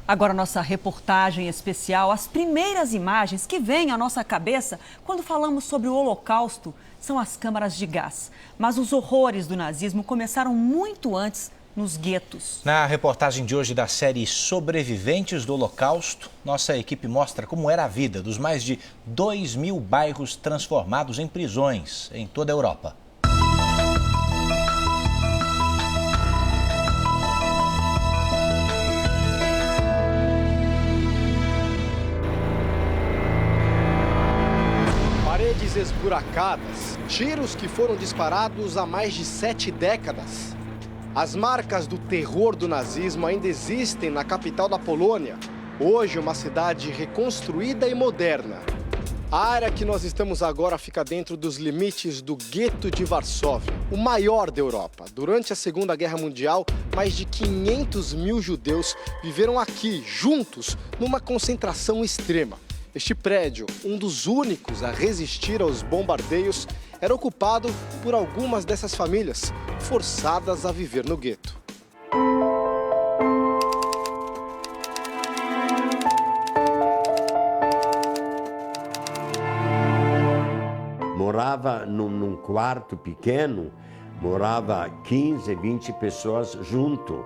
Agora nossa reportagem especial, as primeiras imagens que vêm à nossa cabeça quando falamos sobre o Holocausto são as câmaras de gás. Mas os horrores do nazismo começaram muito antes nos guetos. Na reportagem de hoje da série Sobreviventes do Holocausto, nossa equipe mostra como era a vida dos mais de 2.000 bairros transformados em prisões em toda a Europa. Paredes esburacadas, tiros que foram disparados há mais de 7 décadas. As marcas do terror do nazismo ainda existem na capital da Polônia, hoje uma cidade reconstruída e moderna. A área que nós estamos agora fica dentro dos limites do gueto de Varsóvia, o maior da Europa. Durante a Segunda Guerra Mundial, mais de 500 mil judeus viveram aqui, juntos, numa concentração extrema. Este prédio, um dos únicos a resistir aos bombardeios, era ocupado por algumas dessas famílias, forçadas a viver no gueto. Morava num quarto pequeno, morava 15, 20 pessoas junto.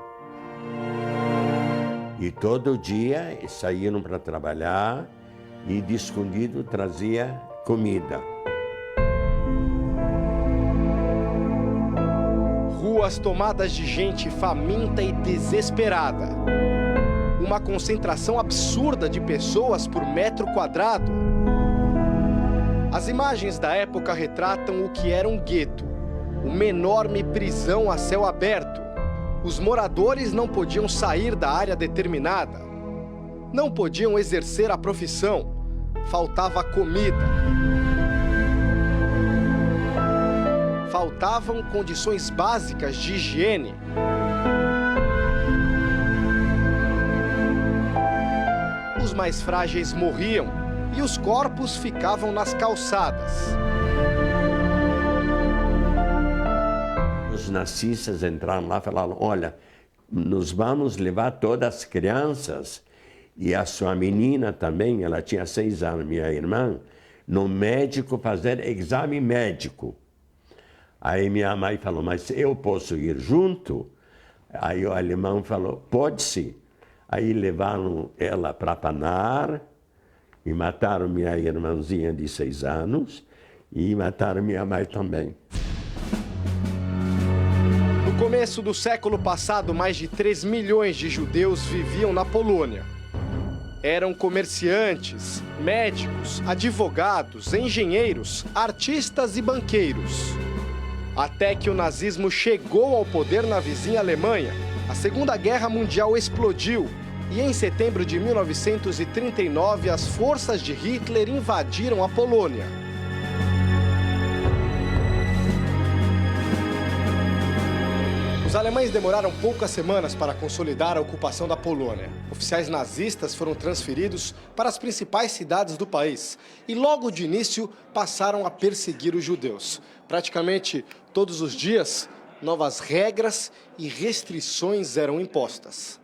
E todo dia saíam para trabalhar e de escondido trazia comida. Ruas tomadas de gente faminta e desesperada. Uma concentração absurda de pessoas por metro quadrado. As imagens da época retratam o que era um gueto, uma enorme prisão a céu aberto. Os moradores não podiam sair da área determinada. Não podiam exercer a profissão, faltava comida. Faltavam condições básicas de higiene. Os mais frágeis morriam e os corpos ficavam nas calçadas. Os nazistas entraram lá e falaram, olha, nós vamos levar todas as crianças e a sua menina também, ela tinha 6 anos, minha irmã, no médico fazer exame médico. Aí minha mãe falou, mas eu posso ir junto? Aí o alemão falou, pode-se. Aí levaram ela para Panar e mataram minha irmãzinha de 6 anos e mataram minha mãe também. No começo do século passado, mais de 3 milhões de judeus viviam na Polônia. Eram comerciantes, médicos, advogados, engenheiros, artistas e banqueiros. Até que o nazismo chegou ao poder na vizinha Alemanha, a Segunda Guerra Mundial explodiu e em setembro de 1939 as forças de Hitler invadiram a Polônia. Os alemães demoraram poucas semanas para consolidar a ocupação da Polônia. Oficiais nazistas foram transferidos para as principais cidades do país e logo de início passaram a perseguir os judeus. Praticamente todos os dias, novas regras e restrições eram impostas.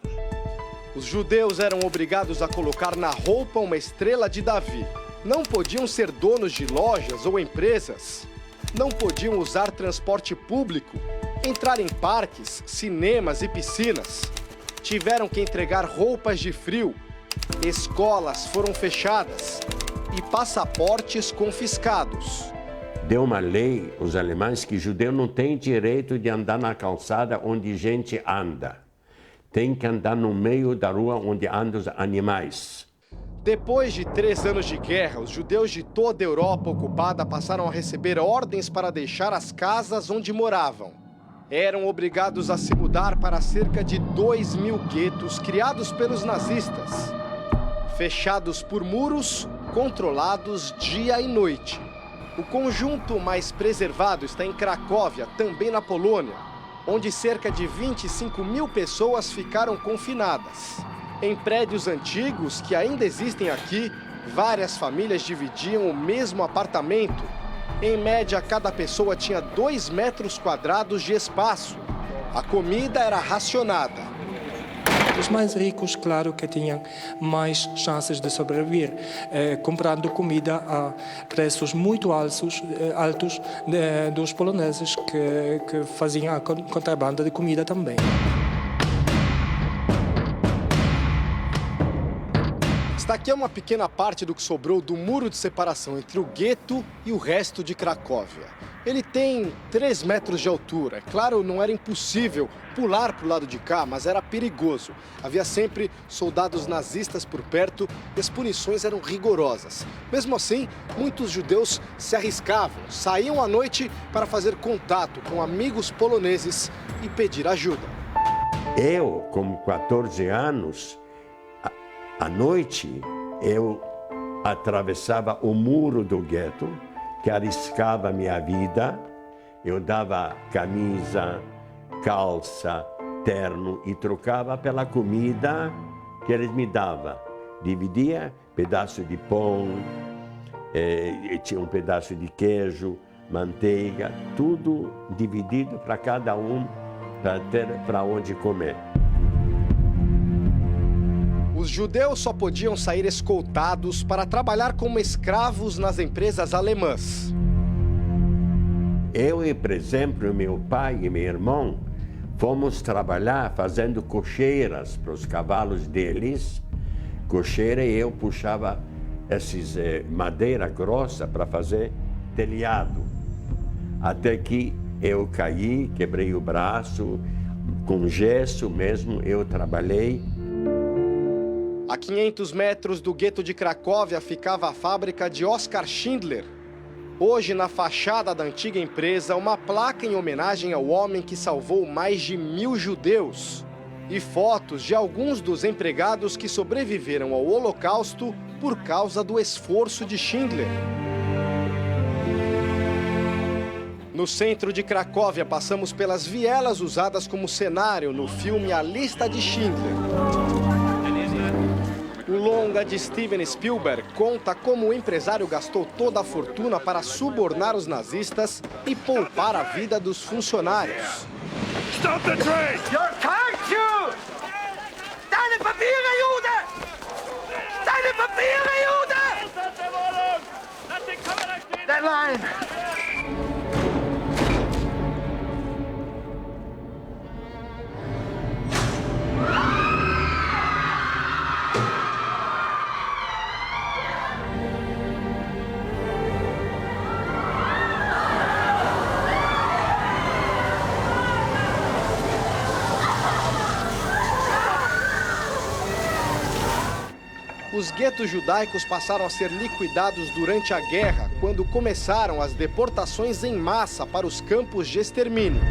Os judeus eram obrigados a colocar na roupa uma estrela de Davi. Não podiam ser donos de lojas ou empresas. Não podiam usar transporte público, entrar em parques, cinemas e piscinas. Tiveram que entregar roupas de frio. Escolas foram fechadas e passaportes confiscados. Deu uma lei, os alemães, que judeu não tem direito de andar na calçada onde gente anda. Tem que andar no meio da rua onde andam os animais. Depois de 3 anos de guerra, os judeus de toda a Europa ocupada passaram a receber ordens para deixar as casas onde moravam. Eram obrigados a se mudar para cerca de 2.000 guetos criados pelos nazistas. Fechados por muros, controlados dia e noite. O conjunto mais preservado está em Cracóvia, também na Polônia, onde cerca de 25.000 pessoas ficaram confinadas. Em prédios antigos que ainda existem aqui, várias famílias dividiam o mesmo apartamento. Em média, cada pessoa tinha 2 metros quadrados de espaço. A comida era racionada. Os mais ricos, claro, que tinham mais chances de sobreviver, comprando comida a preços muito altos dos poloneses que faziam a contrabando de comida também. Esta aqui é uma pequena parte do que sobrou do muro de separação entre o gueto e o resto de Cracóvia. Ele tem 3 metros de altura. Claro, não era impossível pular para o lado de cá, mas era perigoso. Havia sempre soldados nazistas por perto e as punições eram rigorosas. Mesmo assim, muitos judeus se arriscavam, saíam à noite para fazer contato com amigos poloneses e pedir ajuda. Eu, com 14 anos, à noite, eu atravessava o muro do gueto, que arriscava minha vida. Eu dava camisa, calça, terno e trocava pela comida que eles me davam. Dividia pedaço de pão, tinha um pedaço de queijo, manteiga, tudo dividido para cada um, para ter para onde comer. Os judeus só podiam sair escoltados para trabalhar como escravos nas empresas alemãs. Eu, por exemplo, meu pai e meu irmão, fomos trabalhar fazendo cocheiras para os cavalos deles. Cocheira, e eu puxava madeira grossa para fazer telhado. Até que eu caí, quebrei o braço, com gesso mesmo eu trabalhei. A 500 metros do gueto de Cracóvia ficava a fábrica de Oskar Schindler. Hoje, na fachada da antiga empresa, uma placa em homenagem ao homem que salvou mais de 1000 judeus. E fotos de alguns dos empregados que sobreviveram ao Holocausto por causa do esforço de Schindler. No centro de Cracóvia, passamos pelas vielas usadas como cenário no filme A Lista de Schindler. O longa de Steven Spielberg conta como o empresário gastou toda a fortuna para subornar os nazistas e poupar a vida dos funcionários. Stop the train! Your Jew! Deine Papiere, Jude! Deine Papiere, Jude! Deadline! Os guetos judaicos passaram a ser liquidados durante a guerra, quando começaram as deportações em massa para os campos de extermínio.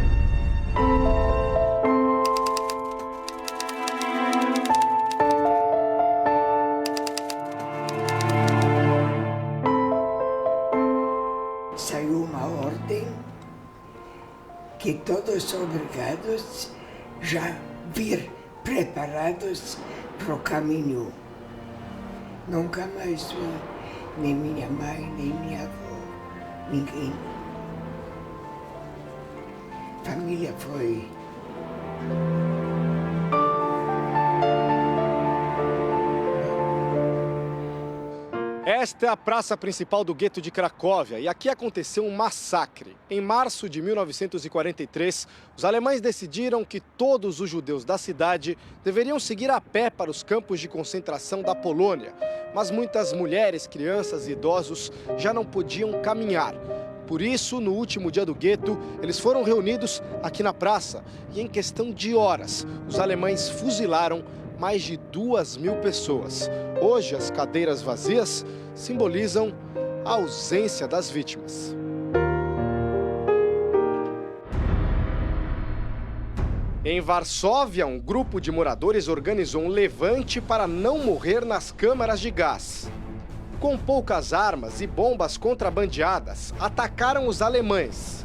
Saiu uma ordem que todos os obrigados já vir preparados para o caminho. Nunca mais vi nem minha mãe, nem minha avó, ninguém. A família foi. Esta é a praça principal do gueto de Cracóvia e aqui aconteceu um massacre. Em março de 1943, os alemães decidiram que todos os judeus da cidade deveriam seguir a pé para os campos de concentração da Polônia. Mas muitas mulheres, crianças e idosos já não podiam caminhar. Por isso, no último dia do gueto, eles foram reunidos aqui na praça e em questão de horas, os alemães fuzilaram mais de 2.000 pessoas. Hoje, as cadeiras vazias simbolizam a ausência das vítimas. Em Varsóvia, um grupo de moradores organizou um levante para não morrer nas câmaras de gás. Com poucas armas e bombas contrabandeadas, atacaram os alemães.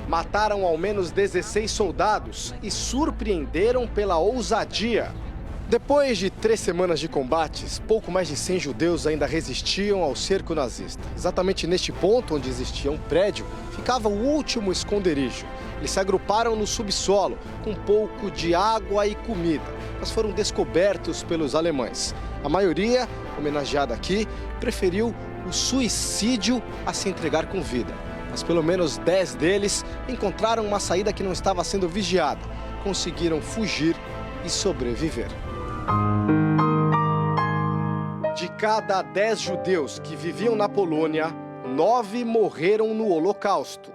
Mataram ao menos 16 soldados e surpreenderam pela ousadia. Depois de 3 semanas de combates, pouco mais de 100 judeus ainda resistiam ao cerco nazista. Exatamente neste ponto, onde existia um prédio, ficava o último esconderijo. Eles se agruparam no subsolo, com um pouco de água e comida, mas foram descobertos pelos alemães. A maioria, homenageada aqui, preferiu o suicídio a se entregar com vida. Mas pelo menos 10 deles encontraram uma saída que não estava sendo vigiada. Conseguiram fugir e sobreviver. De cada 10 judeus que viviam na Polônia, 9 morreram no Holocausto.